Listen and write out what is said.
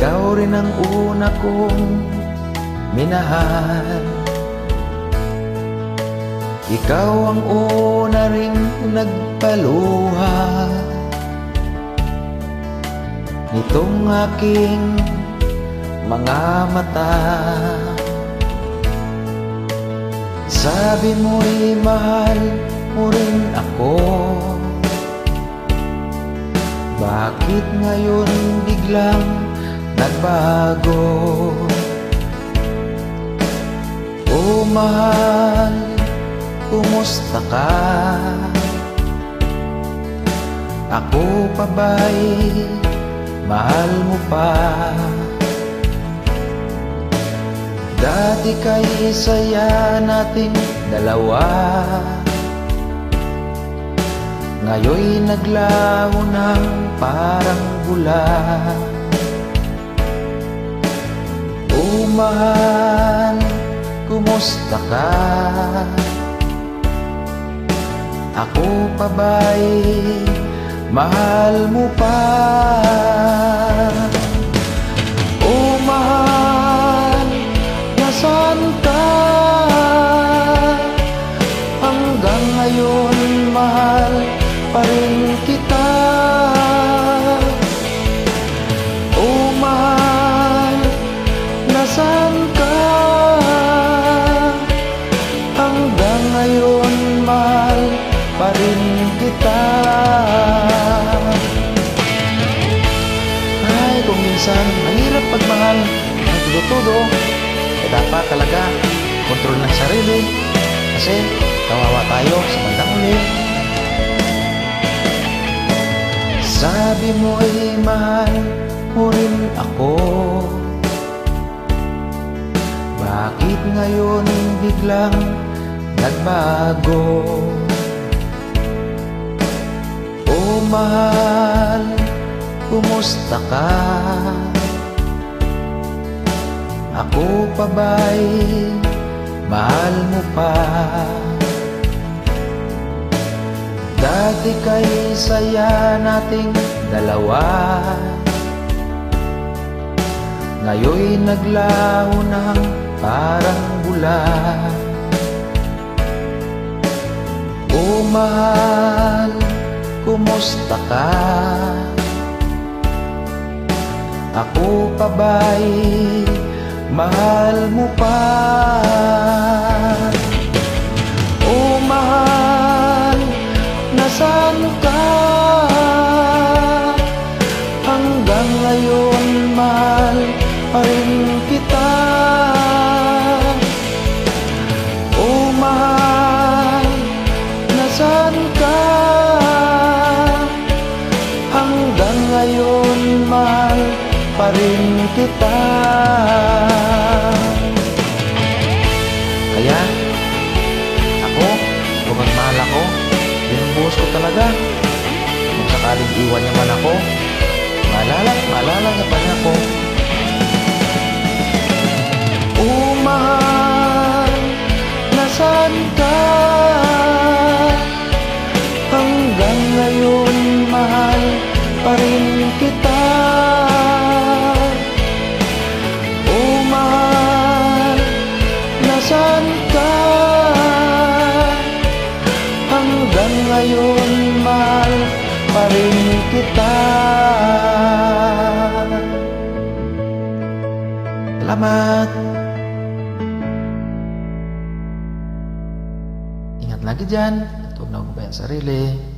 Ikaw rin ang una kong minahal. Ikaw ang una ring nagpaluha nitong aking mga mata. Sabi mo'y mahal mo rin ako. Bakit ngayon biglang nagbago? O mahal, kumusta ka? Ako pa ba'y mahal mo pa? Dati kay saya nating dalawa, ngayon'y naglaho ng parang bula. O mahal, kumusta ka? Ako pa ba'y mahal mo pa? O mahal, nasaan ka? Hanggang ngayon mahal pa rin kita. O mahal, nasaan ka? Hanggang ngayon mahal pa rin kita. Ay, kung minsan mahirap pagmahal ng tudo-tudo, eh dapat talaga kontrol ng sarili, kasi kawawa tayo sa bandang uli. Sabi mo'y mahal mo rin ako. Bakit ngayon biglang nagbago? O mahal, kumusta ka? Ako pa ba'y mahal mo pa? Dati kay saya nating dalawa, ngayon'y naglaho ng parang bula. O mahal, kumusta ka? Ako pa ba'y mahal mo pa? O mahal, nasaan ka? Hanggang ngayon mahal pa rin kita. O mahal, nasaan ka? Hanggang ngayon mahal pa rin kita. Kaya ako, kung magmahal ako, binubuhos ko talaga. Kung sakaling iwan niya man ako, maalala niya pa niya ako. O mahal, nasaan ka? Hanggang ngayon mahal pa rin kita. O mahal, nasaan ka? Hanggang ngayon mahal pa rin kita. Salamat. Ingat lagi dyan. Huwag na magbayang sarili.